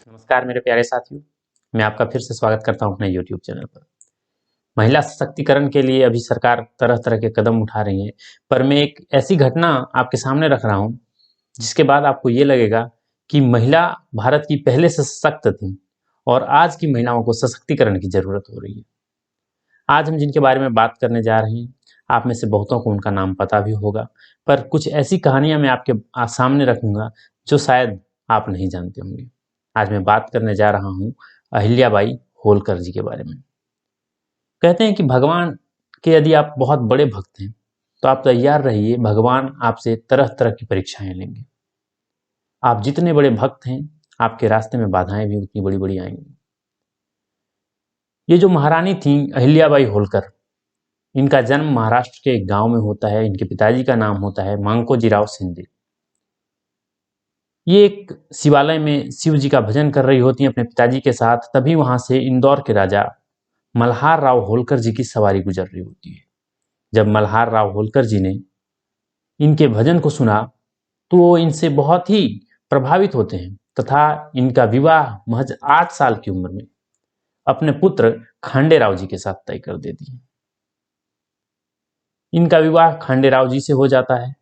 नमस्कार मेरे प्यारे साथियों, मैं आपका फिर से स्वागत करता हूं अपने YouTube चैनल पर। महिला सशक्तिकरण के लिए अभी सरकार तरह तरह के कदम उठा रही है, पर मैं एक ऐसी घटना आपके सामने रख रहा हूं जिसके बाद आपको ये लगेगा कि महिला भारत की पहले से सशक्त थी और आज की महिलाओं को सशक्तिकरण की जरूरत हो रही है। आज हम जिनके बारे में बात करने जा रहे हैं, आप में से बहुतों को उनका नाम पता भी होगा, पर कुछ ऐसी कहानियां मैं आपके सामने रखूंगा जो शायद आप नहीं जानते होंगे। आज मैं बात करने जा रहा हूं अहिल्याबाई होलकर जी के बारे में। कहते हैं कि भगवान के यदि आप बहुत बड़े भक्त हैं तो आप तैयार रहिए, भगवान आपसे तरह तरह की परीक्षाएं लेंगे। आप जितने बड़े भक्त हैं, आपके रास्ते में बाधाएं भी उतनी बड़ी बड़ी आएंगी। ये जो महारानी थी अहिल्याबाई होलकर, इनका जन्म महाराष्ट्र के एक गांव में होता है। इनके पिताजी का नाम होता है मांकोजीराव शिंदे। ये एक शिवालय में शिव जी का भजन कर रही होती हैं अपने पिताजी के साथ। तभी वहां से इंदौर के राजा मल्हार राव होलकर जी की सवारी गुजर रही होती है। जब मल्हार राव होलकर जी ने इनके भजन को सुना तो वो इनसे बहुत ही प्रभावित होते हैं तथा इनका विवाह महज 8 साल की उम्र में अपने पुत्र खांडेराव जी के साथ तय कर देती है। इनका विवाह खांडेराव जी से हो जाता है,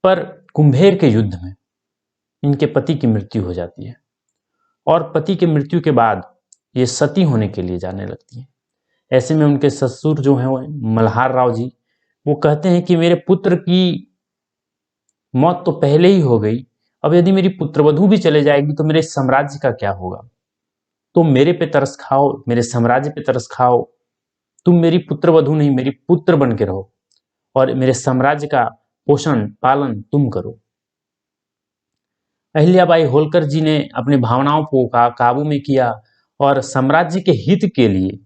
पर कुंभेर के युद्ध में इनके पति की मृत्यु हो जाती है और पति की मृत्यु के बाद ये सती होने के लिए जाने लगती हैं। ऐसे में उनके ससुर जो हैं मल्हार राव जी, वो कहते हैं कि मेरे पुत्र की मौत तो पहले ही हो गई, अब यदि मेरी पुत्रवधू भी चले जाएगी तो मेरे साम्राज्य का क्या होगा। तुम मेरे पे तरस खाओ, मेरे साम्राज्य पे तरस खाओ, तुम मेरी पुत्रवधू नहीं मेरी पुत्र बन के रहो और मेरे साम्राज्य का पोषण पालन तुम करो। अहिल्याबाई होलकर जी ने अपनी भावनाओं को काबू में किया और साम्राज्य के हित के लिए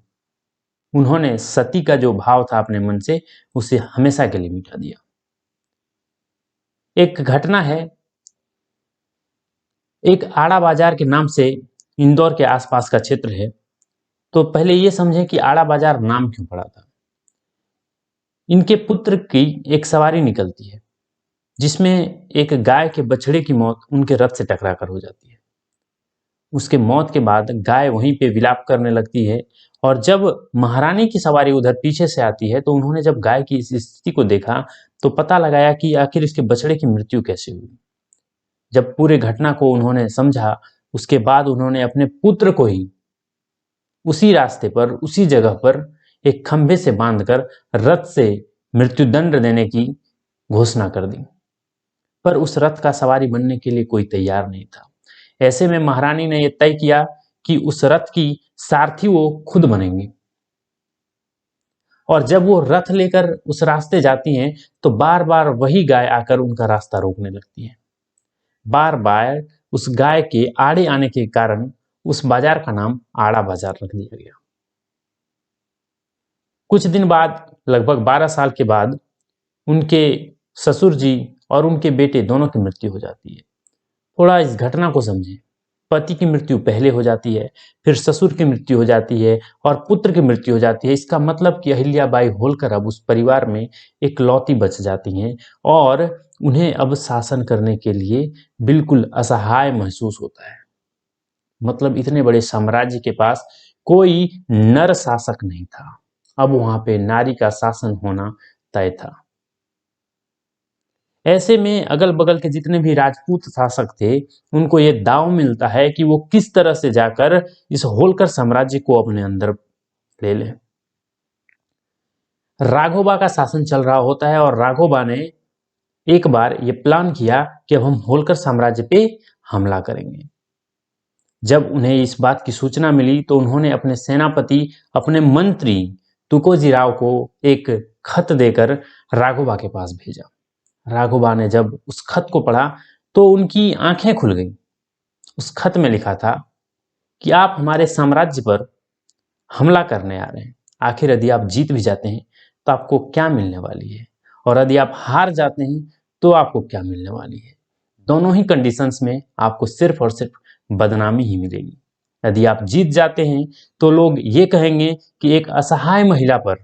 उन्होंने सती का जो भाव था अपने मन से, उसे हमेशा के लिए मिटा दिया। एक घटना है, एक आड़ा बाजार के नाम से इंदौर के आसपास का क्षेत्र है। तो पहले ये समझें कि आड़ा बाजार नाम क्यों पड़ा था। इनके पुत्र की एक सवारी निकलती है जिसमें एक गाय के बछड़े की मौत उनके रथ से टकराकर हो जाती है। उसके मौत के बाद गाय वहीं पे विलाप करने लगती है और जब महारानी की सवारी उधर पीछे से आती है तो उन्होंने जब गाय की इस स्थिति को देखा तो पता लगाया कि आखिर इसके बछड़े की मृत्यु कैसे हुई। जब पूरे घटना को उन्होंने समझा, उसके बाद उन्होंने अपने पुत्र को ही उसी रास्ते पर उसी जगह पर एक खंभे से बांधकर रथ से मृत्युदंड देने की घोषणा कर दी। पर उस रथ का सवारी बनने के लिए कोई तैयार नहीं था। ऐसे में महारानी ने यह तय किया कि उस रथ की सारथी वो खुद बनेंगी और जब वो रथ लेकर उस रास्ते जाती हैं तो बार बार वही गाय आकर उनका रास्ता रोकने लगती है। बार बार उस गाय के आड़े आने के कारण उस बाजार का नाम आड़ा बाजार रख दिया गया। कुछ दिन बाद, लगभग 12 साल के बाद, उनके ससुर जी और उनके बेटे दोनों की मृत्यु हो जाती है। थोड़ा इस घटना को समझें। पति की मृत्यु पहले हो जाती है, फिर ससुर की मृत्यु हो जाती है और पुत्र की मृत्यु हो जाती है। इसका मतलब कि अहिल्याबाई होलकर अब उस परिवार में इकलौती बच जाती हैं और उन्हें अब शासन करने के लिए बिल्कुल असहाय महसूस होता है। मतलब इतने बड़े साम्राज्य के पास कोई नर शासक नहीं था, अब वहां पे नारी का शासन होना तय था। ऐसे में अगल बगल के जितने भी राजपूत शासक थे, उनको ये दांव मिलता है कि वो किस तरह से जाकर इस होलकर साम्राज्य को अपने अंदर ले लें। राघोबा का शासन चल रहा होता है और राघोबा ने एक बार ये प्लान किया कि अब हम होलकर साम्राज्य पे हमला करेंगे। जब उन्हें इस बात की सूचना मिली तो उन्होंने अपने सेनापति, अपने मंत्री तुकोजी राव को एक खत देकर राघोबा के पास भेजा। राघोबा ने जब उस खत को पढ़ा तो उनकी आंखें खुल गईं। उस खत में लिखा था कि आप हमारे साम्राज्य पर हमला करने आ रहे हैं, आखिर यदि आप जीत भी जाते हैं तो आपको क्या मिलने वाली है, और यदि आप हार जाते हैं तो आपको क्या मिलने वाली है। दोनों ही कंडीशंस में आपको सिर्फ और सिर्फ बदनामी ही मिलेगी। यदि आप जीत जाते हैं तो लोग ये कहेंगे कि एक असहाय महिला पर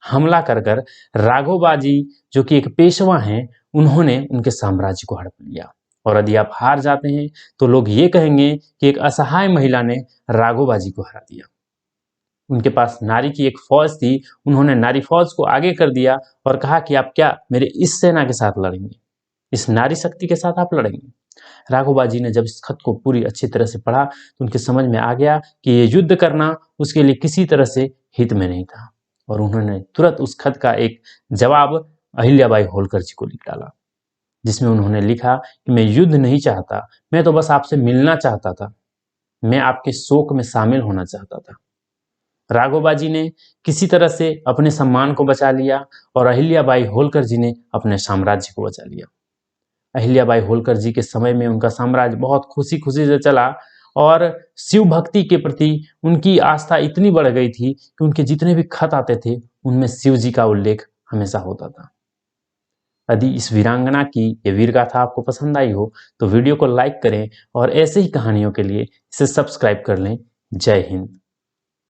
हमला कर कर राघोबा जी, जो कि एक पेशवा हैं, उन्होंने उनके साम्राज्य को हड़प लिया। और यदि आप हार जाते हैं तो लोग ये कहेंगे कि एक असहाय महिला ने राघोबाजी को हरा दिया। उनके पास नारी की एक फौज थी, उन्होंने नारी फौज को आगे कर दिया और कहा कि आप क्या मेरे इस सेना के साथ लड़ेंगे, इस नारी शक्ति के साथ आप लड़ेंगे। राघोबाजी ने जब इस खत को पूरी अच्छी तरह से पढ़ा तो उनके समझ में आ गया कि ये युद्ध करना उसके लिए किसी तरह से हित में नहीं था, और उन्होंने तुरंत उस खत का एक जवाब अहिल्याबाई होलकर जी को लिख डाला, जिसमें उन्होंने लिखा कि मैं युद्ध नहीं चाहता, मैं तो बस आपसे मिलना चाहता था, मैं आपके शोक में शामिल होना चाहता था। राघोबाजी ने किसी तरह से अपने सम्मान को बचा लिया और अहिल्याबाई होलकर जी ने अपने साम्राज्य को बचा लिया। अहिल्याबाई होलकर जी के समय में उनका साम्राज्य बहुत खुशी खुशी से चला और शिव भक्ति के प्रति उनकी आस्था इतनी बढ़ गई थी कि उनके जितने भी खत आते थे उनमें शिव जी का उल्लेख हमेशा होता था। यदि इस वीरांगना की ये वीर गाथा आपको पसंद आई हो तो वीडियो को लाइक करें और ऐसे ही कहानियों के लिए इसे सब्सक्राइब कर लें। जय हिंद।